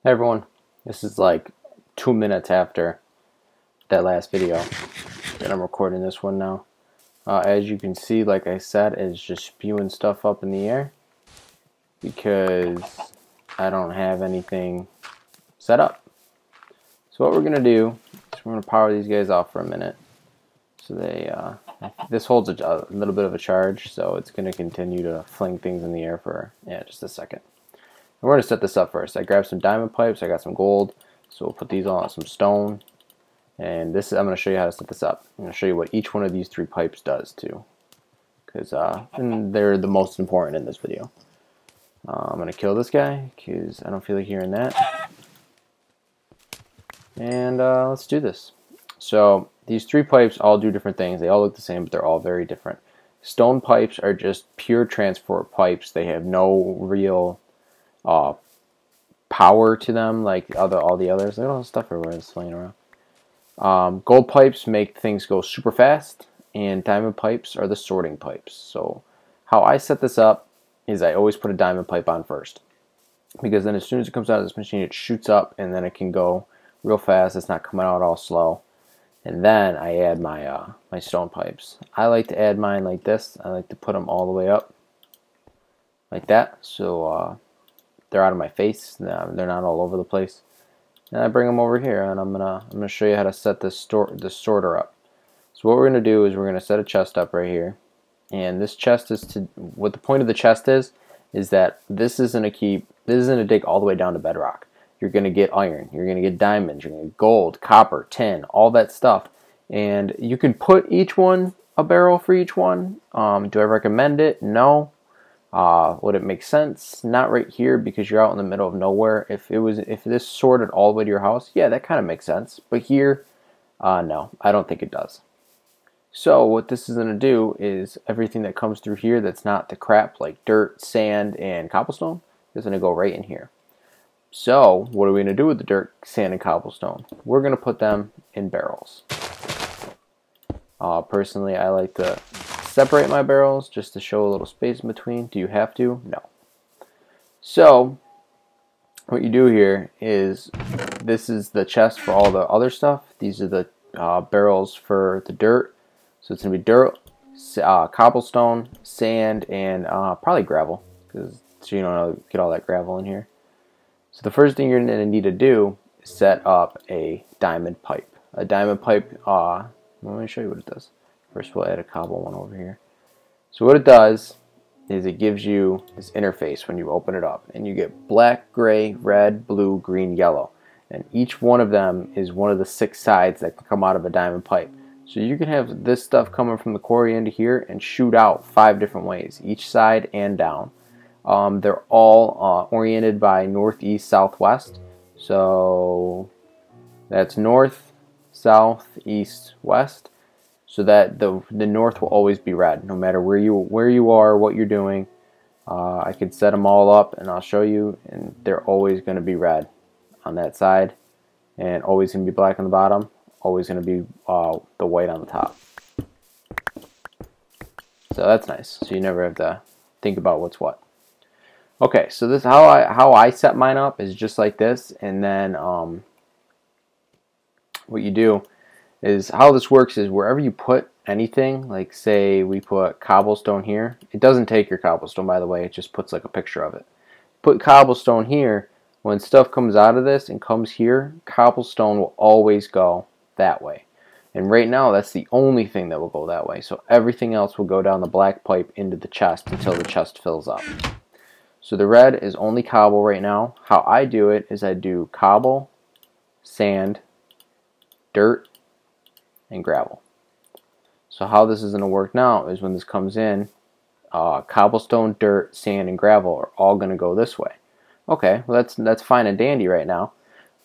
Hey everyone, this is like 2 minutes after that last video that I'm recording this one now. As you can see, like I said, it's just spewing stuff up in the air because I don't have anything set up. So what we're going to do is we're going to power these guys off for a minute. So this holds a little bit of a charge, so it's going to continue to fling things in the air for, just a second. We're going to set this up first. I grabbed some diamond pipes, I got some gold, so we'll put these on some stone. And I'm going to show you how to set this up. I'm going to show you what each one of these 3 pipes does too, because they're the most important in this video. I'm going to kill this guy because I don't feel like hearing that. And let's do this. So these 3 pipes all do different things. They all look the same, but they're all very different. Stone pipes are just pure transport pipes. They have no real power to them like all the others. Look at all the stuff everywhere that's laying around. Gold pipes make things go super fast, and diamond pipes are the sorting pipes. So how I set this up is I always put a diamond pipe on first, because then as soon as it comes out of this machine, it shoots up and then it can go real fast. It's not coming out all slow. And then I add my my stone pipes. I like to add mine like this. I like to put them all the way up like that, so they're out of my face. They're not all over the place. And I bring them over here, and I'm gonna show you how to set this sorter up. So what we're gonna do is we're gonna set a chest up right here, and this chest is what the point of the chest is that this isn't to dig all the way down to bedrock. You're gonna get iron, you're gonna get diamonds, you're gonna get gold, copper, tin, all that stuff, and you can put each one a barrel for each one. Do I recommend it? No. Would it make sense? Not right here, because you're out in the middle of nowhere. If this sorted all the way to your house, yeah, that kind of makes sense. But here, no, I don't think it does. So what this is going to do is everything that comes through here that's not the crap like dirt, sand, and cobblestone is going to go right in here. So what are we going to do with the dirt, sand, and cobblestone? We're going to put them in barrels. Personally, I like to separate my barrels just to show a little space in between. Do you have to? No. So what you do here is, this is the chest for all the other stuff. These are the barrels for the dirt. So it's going to be dirt, cobblestone, sand, and probably gravel, because so you don't get all that gravel in here. So the first thing you're going to need to do is set up a diamond pipe. A diamond pipe, let me show you what it does. First we'll add a cobble one over here. So what it does is it gives you this interface when you open it up, and you get black, gray, red, blue, green, yellow, and each one of them is one of the 6 sides that can come out of a diamond pipe. So you can have this stuff coming from the quarry into here and shoot out 5 different ways, each side and down. They're all oriented by northeast, southwest. So that's north, south, east, west. So that the north will always be red, no matter where you are, what you're doing. I can set them all up, and I'll show you, and they're always going to be red on that side, and always going to be black on the bottom. Always going to be the white on the top. So that's nice. So you never have to think about what's what. Okay, so this how I set mine up is just like this, and then what you do is, how this works is, wherever you put anything, like say we put cobblestone here, it doesn't take your cobblestone, by the way, it just puts like a picture of it. Put cobblestone here, when stuff comes out of this and comes here, cobblestone will always go that way. And right now that's the only thing that will go that way, so everything else will go down the black pipe into the chest until the chest fills up. So the red is only cobble right now. How I do it is I do cobble, sand, dirt, and gravel. So how this is going to work now is, when this comes in, cobblestone, dirt, sand, and gravel are all going to go this way. Okay, well that's fine and dandy right now,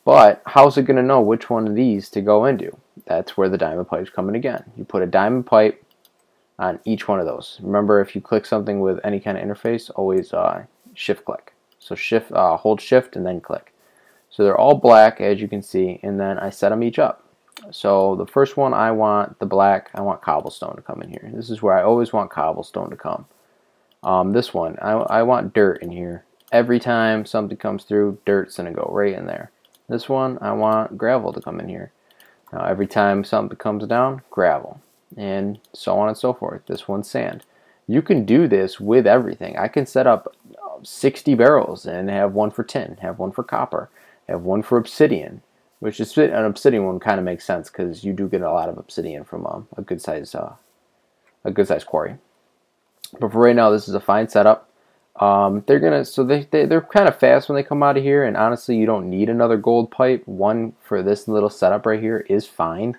but how's it going to know which one of these to go into? That's where the diamond pipes come in again. You put a diamond pipe on each one of those. Remember, if you click something with any kind of interface, always shift click. So hold shift and then click. So they're all black, as you can see, and then I set them each up. So the first one, I want the black, I want cobblestone to come in here. This is where I always want cobblestone to come. This one, I want dirt in here every time something comes through, dirt's going to go right in there. This one, I want gravel to come in here. Now every time something comes down, gravel. And so on and so forth. This one's sand. You can do this with everything. I can set up 60 barrels and have one for tin, have one for copper, have one for obsidian, which is an obsidian one kind of makes sense because you do get a lot of obsidian from a good size quarry. But for right now, this is a fine setup. They're kind of fast when they come out of here, and honestly, you don't need another gold pipe. One for this little setup right here is fine,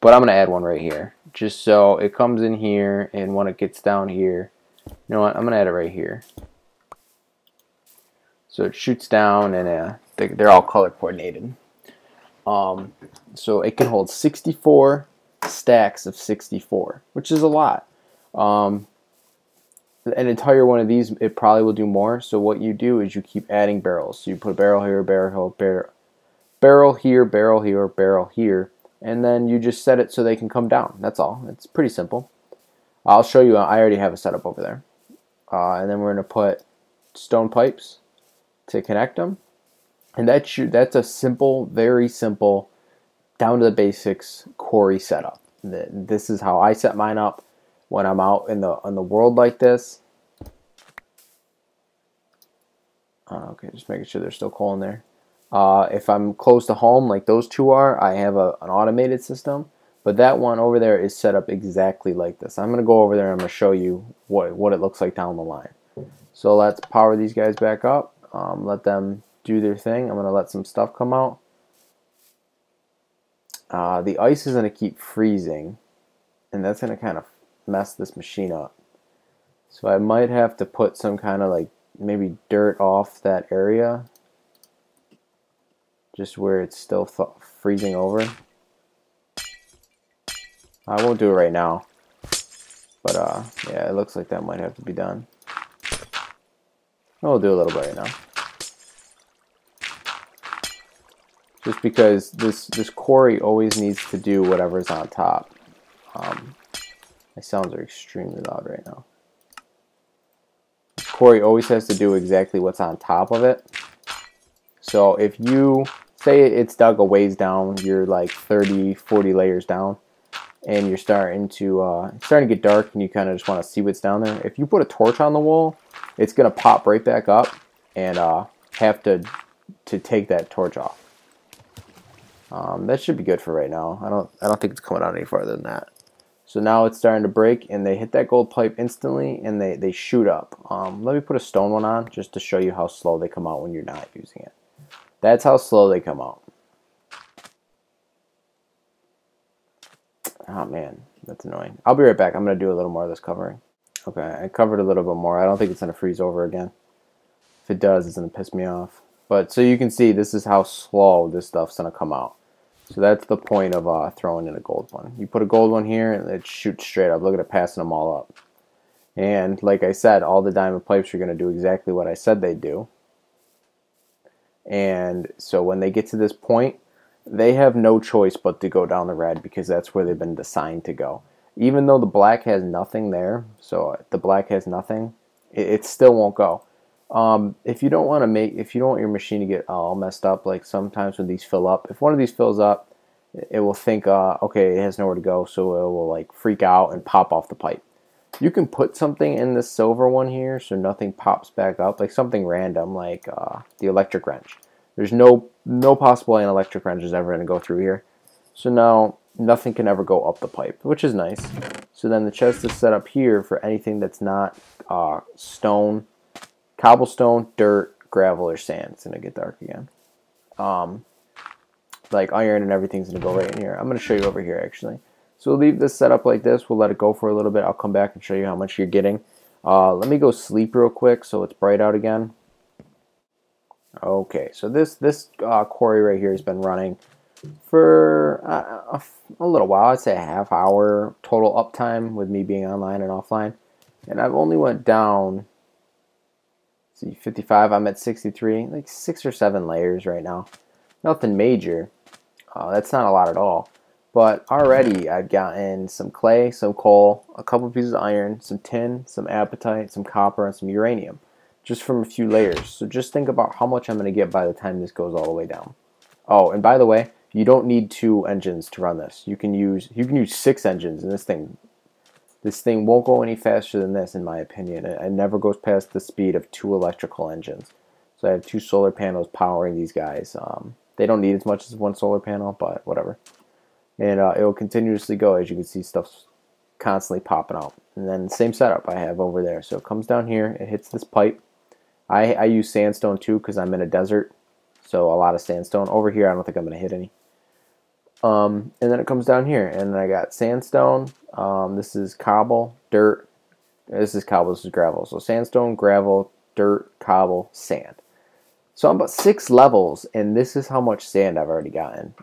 but I'm gonna add one right here, just so it comes in here, and when it gets down here, you know what? I'm gonna add it right here, so it shoots down, and they're all color coordinated. So it can hold 64 stacks of 64, which is a lot. An entire one of these, it probably will do more. So what you do is you keep adding barrels. So you put a barrel here, barrel here, barrel here, barrel here, and then you just set it so they can come down. That's all. It's pretty simple. I'll show you. I already have a setup over there. And then we're going to put stone pipes to connect them. And that's a simple, very simple, down to the basics quarry setup. This is how I set mine up when I'm out in the world like this. Okay, just making sure there's still coal in there. If I'm close to home like those two are, I have an automated system. But that one over there is set up exactly like this. I'm going to go over there and I'm going to show you what it looks like down the line. So let's power these guys back up. Let them do their thing. I'm going to let some stuff come out. The ice is going to keep freezing, and that's going to kind of mess this machine up. So I might have to put some kind of like maybe dirt off that area, just where it's still freezing over. I won't do it right now, but yeah, it looks like that might have to be done. We'll do a little bit right now, just because this quarry always needs to do whatever's on top. My sounds are extremely loud right now. This quarry always has to do exactly what's on top of it. So if you say it's dug a ways down, you're like 30, 40 layers down, and you're starting to get dark, and you kind of just want to see what's down there. If you put a torch on the wall, it's gonna pop right back up, and have to take that torch off. That should be good for right now. I don't think it's coming out any farther than that. So now it's starting to break, and they hit that gold pipe instantly, and they shoot up. Let me put a stone one on just to show you how slow they come out when you're not using it. That's how slow they come out. Oh man, that's annoying. I'll be right back. I'm going to do a little more of this covering. Okay, I covered a little bit more. I don't think it's going to freeze over again. If it does, it's going to piss me off. But so you can see, this is how slow this stuff's going to come out. So that's the point of throwing in a gold one. You put a gold one here, and it shoots straight up. Look at it passing them all up. And like I said, all the diamond pipes are going to do exactly what I said they'd do. And so when they get to this point, they have no choice but to go down the red, because that's where they've been assigned to go. Even though the black has nothing there, so the black has nothing, it still won't go. If you don't want your machine to get all messed up, like sometimes when these fill up, if one of these fills up, it will think, okay, it has nowhere to go, so it will like freak out and pop off the pipe. You can put something in this silver one here so nothing pops back up, like something random, like the electric wrench. There's no possible way an electric wrench is ever going to go through here. So now nothing can ever go up the pipe, which is nice. So then the chest is set up here for anything that's not stone, cobblestone, dirt, gravel, or sand. It's going to get dark again. Like iron and everything's going to go right in here. I'm going to show you over here actually. So we'll leave this set up like this. We'll let it go for a little bit. I'll come back and show you how much you're getting. Let me go sleep real quick so it's bright out again. Okay, so this quarry right here has been running for a little while. I'd say a half hour total uptime with me being online and offline. And I've only went down, see, 55, I'm at 63, like 6 or 7 layers right now. Nothing major. That's not a lot at all. But already I've gotten some clay, some coal, a couple pieces of iron, some tin, some apatite, some copper, and some uranium. just from a few layers. So just think about how much I'm going to get by the time this goes all the way down. Oh, and by the way, you don't need 2 engines to run this. You can use 6 engines, and this thing won't go any faster than this, in my opinion. It never goes past the speed of 2 electrical engines. So I have 2 solar panels powering these guys. They don't need as much as 1 solar panel, but whatever. And it will continuously go. As you can see, stuff's constantly popping out. And then same setup I have over there. So it comes down here, it hits this pipe. I use sandstone too because I'm in a desert, so a lot of sandstone. Over here I don't think I'm going to hit any. And then it comes down here, and I got sandstone. This is cobble, dirt. This is cobble, this is gravel. So sandstone, gravel, dirt, cobble, sand. So I'm about 6 levels, and this is how much sand I've already gotten.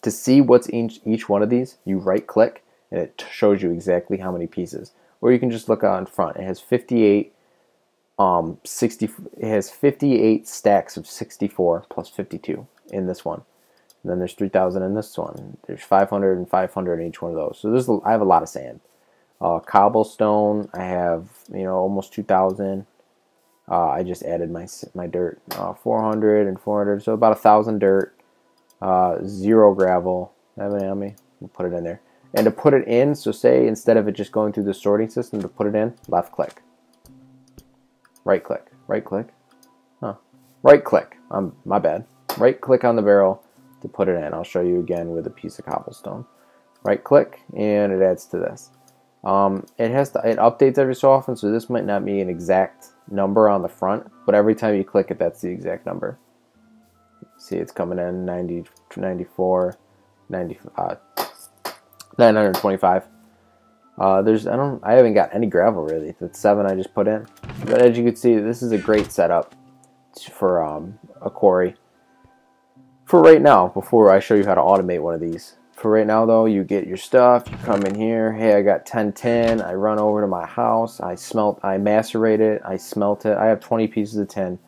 To see what's in each one of these, you right click, and it shows you exactly how many pieces. Or you can just look out in front. It has 58 it has 58 stacks of 64 plus 52 in this one. And then there's 3,000 in this one. There's 500 and 500 in each one of those. So I have a lot of sand. Cobblestone, I have almost 2,000. I just added my dirt. 400 and 400, so about 1,000 dirt. 0 gravel. Have any on me? We'll put it in there. And to put it in, so say instead of it just going through the sorting system, to put it in, left click. Right click. Right click. Huh. Right click. My bad. Right click on the barrel to put it in. I'll show you again with a piece of cobblestone. Right click, and it adds to this. It updates every so often, so this might not be an exact number on the front, but every time you click it, that's the exact number. See, it's coming in 90, 94, 925. I haven't got any gravel really. That's 7 I just put in. But as you can see, this is a great setup for a quarry. For right now, before I show you how to automate one of these. For right now though, you get your stuff, you come in here, hey, I got 10 tin, I run over to my house, I macerate it, I smelt it. I have 20 pieces of tin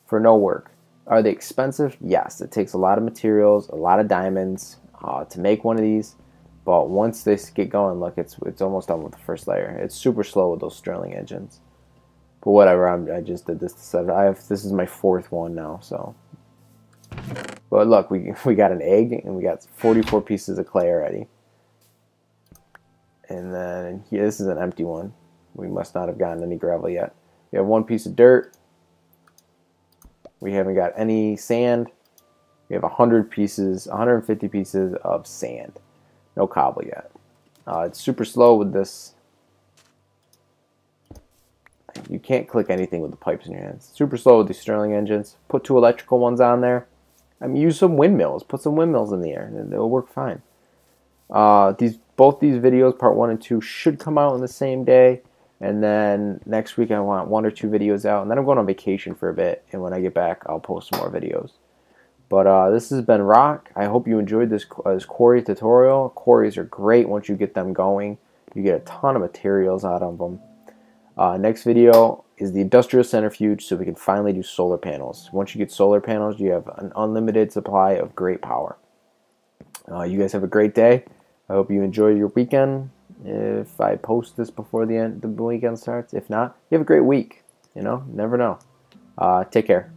for no work. Are they expensive? Yes, it takes a lot of materials, a lot of diamonds to make one of these. But once they get going, look, it's almost done with the first layer. It's super slow with those Stirling engines. But whatever, I just did this to set it. This is my 4th one now, so. But look, we got an egg, and we got 44 pieces of clay already. And then here, this is an empty one. We must not have gotten any gravel yet. We have 1 piece of dirt. We haven't got any sand. We have 150 pieces of sand. No cobble yet. It's super slow with this. You can't click anything with the pipes in your hands. Super slow with these Stirling engines. Put 2 electrical ones on there. Use some windmills. Put some windmills in the air, and it'll work fine. Both these videos, part 1 and 2, should come out on the same day. And then next week I want 1 or 2 videos out. And then I'm going on vacation for a bit. And when I get back, I'll post some more videos. But this has been Rock. I hope you enjoyed this quarry tutorial. Quarries are great once you get them going. You get a ton of materials out of them. Next video is the industrial centrifuge, so we can finally do solar panels. Once you get solar panels, you have an unlimited supply of great power. You guys have a great day. I hope you enjoy your weekend. If I post this before the weekend starts. If not, you have a great week. Never know. Take care.